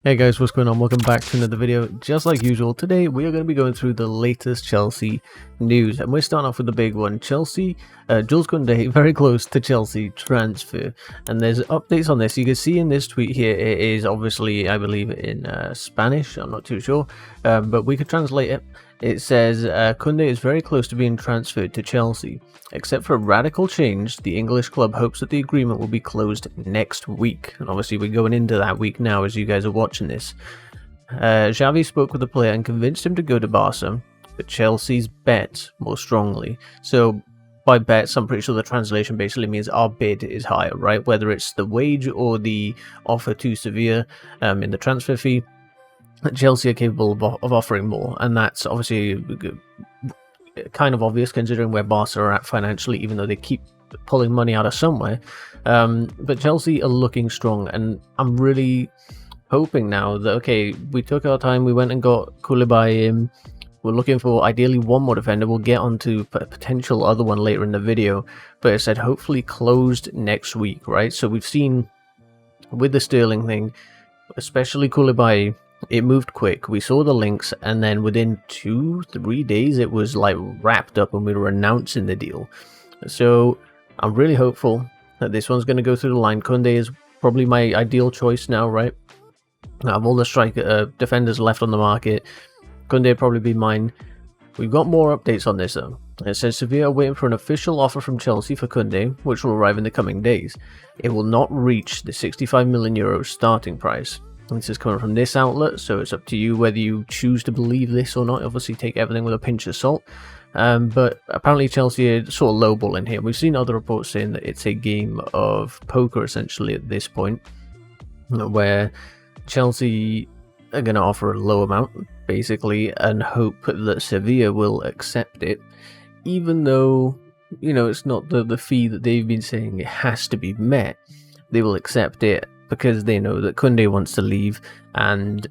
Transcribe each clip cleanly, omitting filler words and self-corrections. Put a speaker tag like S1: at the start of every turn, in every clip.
S1: Hey guys, what's going on? Welcome back to another video. Just like usual, today we are going to be going through the latest Chelsea news, and we're starting off with the big one. Chelsea, Jules Kounde, very close to Chelsea transfer, and there's updates on this. You can see in this tweet here, it is obviously, I believe, in Spanish. I'm not too sure, but we could translate it. It says, Kounde is very close to being transferred to Chelsea. Except for a radical change, the English club hopes that the agreement will be closed next week. And obviously we're going into that week now as you guys are watching this. Xavi spoke with the player and convinced him to go to Barca, but Chelsea's bet more strongly. So by bets, I'm pretty sure the translation basically means our bid is higher, right? Whether it's the wage or the offer to Sevilla in the transfer fee, Chelsea are capable of offering more. And that's obviously kind of obvious considering where Barca are at financially, even though they keep pulling money out of somewhere. But Chelsea are looking strong, and I'm really hoping now that, okay, we took our time, we went and got Koulibaly in. We're looking for ideally one more defender. We'll get onto a potential other one later in the video, but it said hopefully closed next week, right? So we've seen with the Sterling thing, especially Koulibaly, it moved quick. We saw the links, and then within 2-3 days it was like wrapped up and we were announcing the deal. So I'm really hopeful that this one's going to go through the line. Kounde is probably my ideal choice now, right? Out of all the striker defenders left on the market, Kounde would probably be mine. We've got more updates on this though. It says Sevilla are waiting for an official offer from Chelsea for Kounde, which will arrive in the coming days. It will not reach the €65 million starting price. This is coming from this outlet, so it's up to you whether you choose to believe this or not. Obviously, take everything with a pinch of salt. But apparently Chelsea are sort of lowballing here. We've seen other reports saying that it's a game of poker, essentially, at this point, where Chelsea are going to offer a low amount, basically, and hope that Sevilla will accept it, even though, you know, it's not the fee that they've been saying it has to be met. They will accept it because they know that Kounde wants to leave, and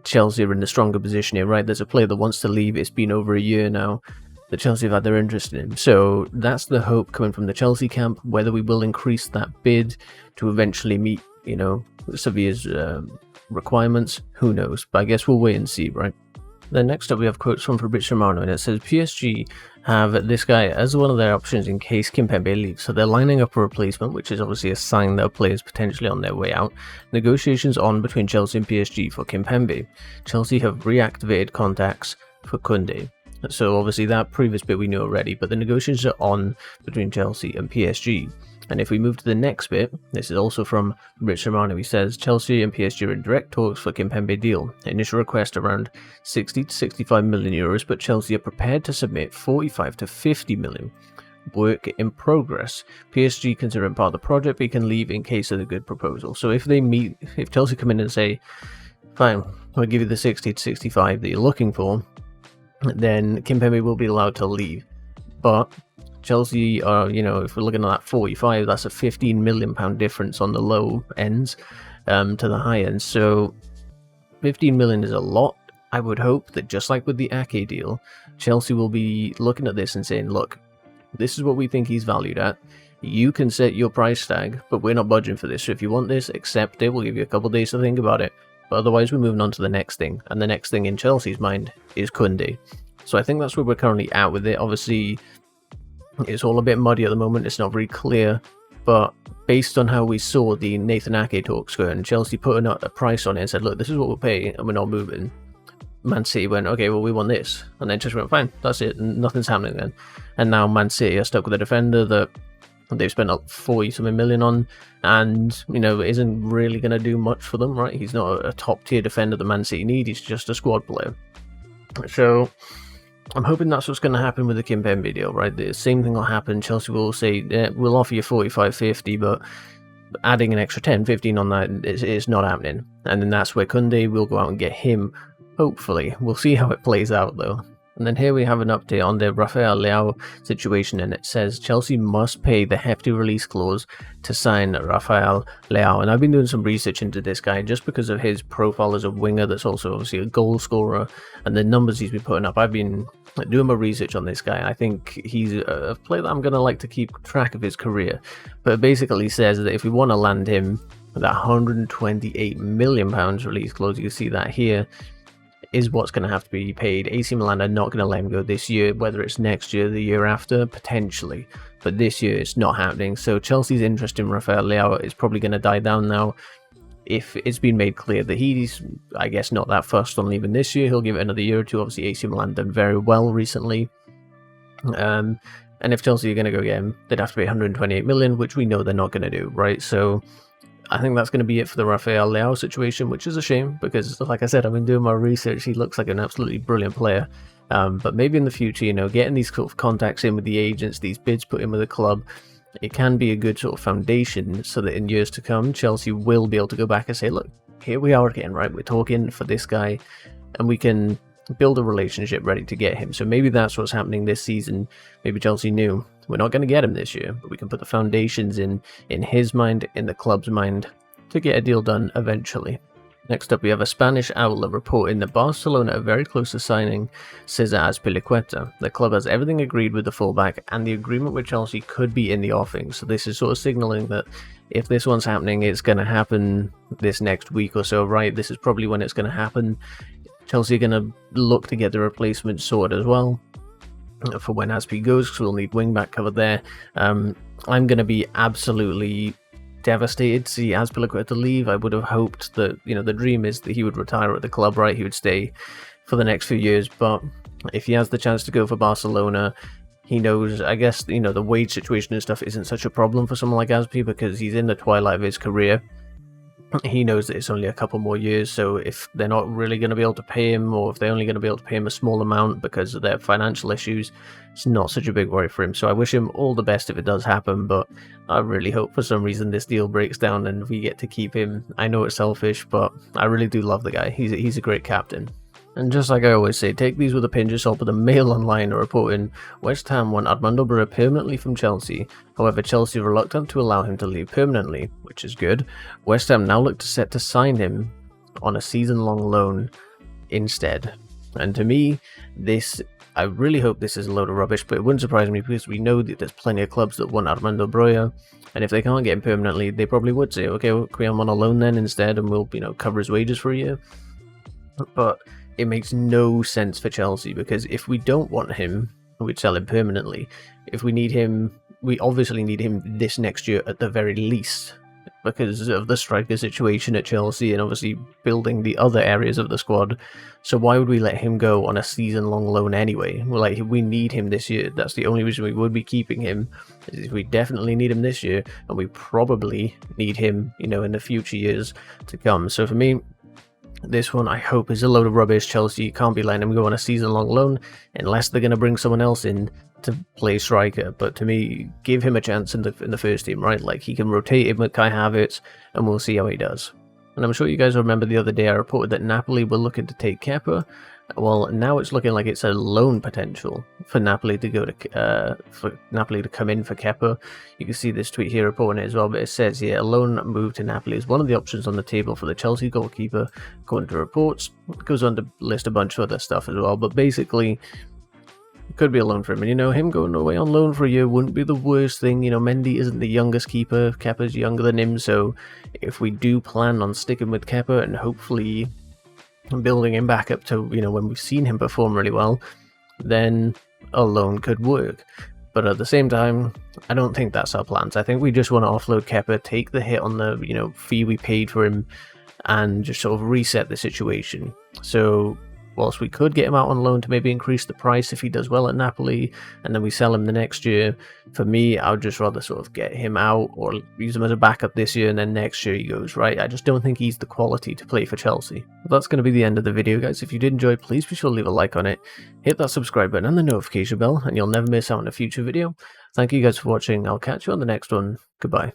S1: Chelsea are in the stronger position here, right? There's a player that wants to leave. It's been over a year now that Chelsea have had their interest in him. So that's the hope coming from the Chelsea camp. Whether we will increase that bid to eventually meet, you know, Sevilla's requirements, who knows? But I guess we'll wait and see, right? Then next up we have quotes from Fabrizio Romano, and it says PSG have this guy as one of their options in case Kimpembe leaves. So they're lining up a replacement, which is obviously a sign that a player is potentially on their way out. Negotiations on between Chelsea and PSG for Kimpembe. Chelsea have reactivated contacts for Kounde. So obviously that previous bit we knew already, but the negotiations are on between Chelsea and PSG. And if we move to the next bit, this is also from Rich Romano. He says Chelsea and PSG are in direct talks for Kimpembe deal. Initial request around 60 to 65 million euros, but Chelsea are prepared to submit 45 to 50 million. Work in progress. PSG considering part of the project, but he can leave in case of a good proposal. So if Chelsea come in and say, fine, we'll give you the 60 to 65 that you're looking for, then Kimpembe will be allowed to leave. But Chelsea are, you know, if we're looking at that 45, that's a £15 million difference on the low ends to the high ends. So 15 million is a lot. I would hope that just like with the Ake deal, Chelsea will be looking at this and saying, look, this is what we think he's valued at. You can set your price tag, but we're not budging for this. So if you want this, accept it. We'll give you a couple of days to think about it. But otherwise, we're moving on to the next thing. And the next thing in Chelsea's mind is Kounde. So I think that's where we're currently at with it. Obviously, it's all a bit muddy at the moment. It's not very clear. But based on how we saw the Nathan Ake talks going, Chelsea putting a price on it and said, look, this is what we'll pay and we're not moving. Man City went, okay, well, we want this. And then Chelsea went, fine, that's it. And nothing's happening then. And now Man City are stuck with a defender that they've spent up 40-something million on, and, you know, isn't really going to do much for them, right? He's not a top-tier defender that Man City need. He's just a squad player. So I'm hoping that's what's going to happen with the Kimpembe deal, right? The same thing will happen. Chelsea will say, yeah, we'll offer you 45, 50, but adding an extra 10, 15 on that is not happening. And then that's where Kounde will go out and get him, hopefully. We'll see how it plays out, though. And then here we have an update on the Rafael Leao situation, and it says Chelsea must pay the hefty release clause to sign Rafael Leao. And I've been doing some research into this guy just because of his profile as a winger that's also obviously a goal scorer and the numbers he's been putting up. I've been doing my research on this guy. I think he's a player that I'm going to like to keep track of his career. But it basically says that if we want to land him, that £128 million release clause, you can see that here, is what's going to have to be paid. AC Milan are not going to let him go this year, whether it's next year, the year after, potentially. But this year, it's not happening. So Chelsea's interest in Rafael Leao is probably going to die down now. If it's been made clear that he's, I guess, not that fussed on leaving this year, he'll give it another year or two. Obviously, AC Milan done very well recently. And if Chelsea are going to go get him, they'd have to pay 128 million, which we know they're not going to do, right? So I think that's going to be it for the Rafael Leao situation, which is a shame because, like I said, I've been doing my research. He looks like an absolutely brilliant player. But maybe in the future, you know, getting these sort of contacts in with the agents, these bids put in with the club, it can be a good sort of foundation so that in years to come, Chelsea will be able to go back and say, look, here we are again, right? We're talking for this guy, and we can build a relationship ready to get him. So maybe that's what's happening this season. Maybe Chelsea knew we're not going to get him this year, but we can put the foundations in his mind, in the club's mind, to get a deal done eventually. Next up, we have a Spanish outlet reporting that Barcelona are very close to signing Cesar Azpilicueta. The club has everything agreed with the fullback, and the agreement with Chelsea could be in the offing. So this is sort of signaling that if this one's happening, it's going to happen this next week or so, right? This is probably when it's going to happen. Chelsea are going to look to get the replacement sorted as well for when Azpi goes, because we'll need wing-back cover there. I'm going to be absolutely devastated to see Azpilicueta leave. I would have hoped that, you know, the dream is that he would retire at the club, right? He would stay for the next few years, but if he has the chance to go for Barcelona, he knows, I guess, you know, the wage situation and stuff isn't such a problem for someone like Azpi because he's in the twilight of his career. He knows that it's only a couple more years, so if they're not really going to be able to pay him, or if they're only going to be able to pay him a small amount because of their financial issues, it's not such a big worry for him. So I wish him all the best if it does happen, but I really hope for some reason this deal breaks down and we get to keep him. I know it's selfish, but I really do love the guy. He's a great captain. And just like I always say, take these with a pinch of salt, but the Mail Online are reporting West Ham want Armando Broja permanently from Chelsea. However, Chelsea are reluctant to allow him to leave permanently, which is good. West Ham now look set to sign him on a season-long loan instead. And to me, I really hope this is a load of rubbish, but it wouldn't surprise me because we know that there's plenty of clubs that want Armando Broja, and if they can't get him permanently, they probably would say, okay, well, can we have him on a loan then instead, and we'll, you know, cover his wages for a year. But it makes no sense for Chelsea, because if we don't want him, we'd sell him permanently. If we need him, we obviously need him this next year at the very least, because of the striker situation at Chelsea and obviously building the other areas of the squad. So why would we let him go on a season-long loan anyway? Well, like, we need him this year. That's the only reason we would be keeping him. Is we definitely need him this year, and we probably need him, you know, in the future years to come. So for me, this one, I hope, is a load of rubbish. Chelsea can't be letting him go on a season-long loan unless they're going to bring someone else in to play striker. But to me, give him a chance in the first team, right? Like, he can rotate him with Kai Havertz, and we'll see how he does. And I'm sure you guys remember the other day I reported that Napoli were looking to take Kepa. Well, now it's looking like it's a loan potential for Napoli to go to come in for Kepa. You can see this tweet here reporting it as well, but it says here, a loan move to Napoli is one of the options on the table for the Chelsea goalkeeper, according to reports. It goes on to list a bunch of other stuff as well, but basically, it could be a loan for him. And, you know, him going away on loan for a year wouldn't be the worst thing. You know, Mendy isn't the youngest keeper. Kepa's younger than him, so if we do plan on sticking with Kepa and hopefully building him back up to, you know, when we've seen him perform really well, then a loan could work. But at the same time, I don't think that's our plans. I think we just want to offload Kepa, take the hit on the, you know, fee we paid for him, and just sort of reset the situation. So whilst we could get him out on loan to maybe increase the price if he does well at Napoli, and then we sell him the next year, for me, I would just rather sort of get him out or use him as a backup this year, and then next year he goes, right? I just don't think he's the quality to play for Chelsea. But that's going to be the end of the video, guys. If you did enjoy, please be sure to leave a like on it, hit that subscribe button and the notification bell, and you'll never miss out on a future video. Thank you guys for watching. I'll catch you on the next one. Goodbye.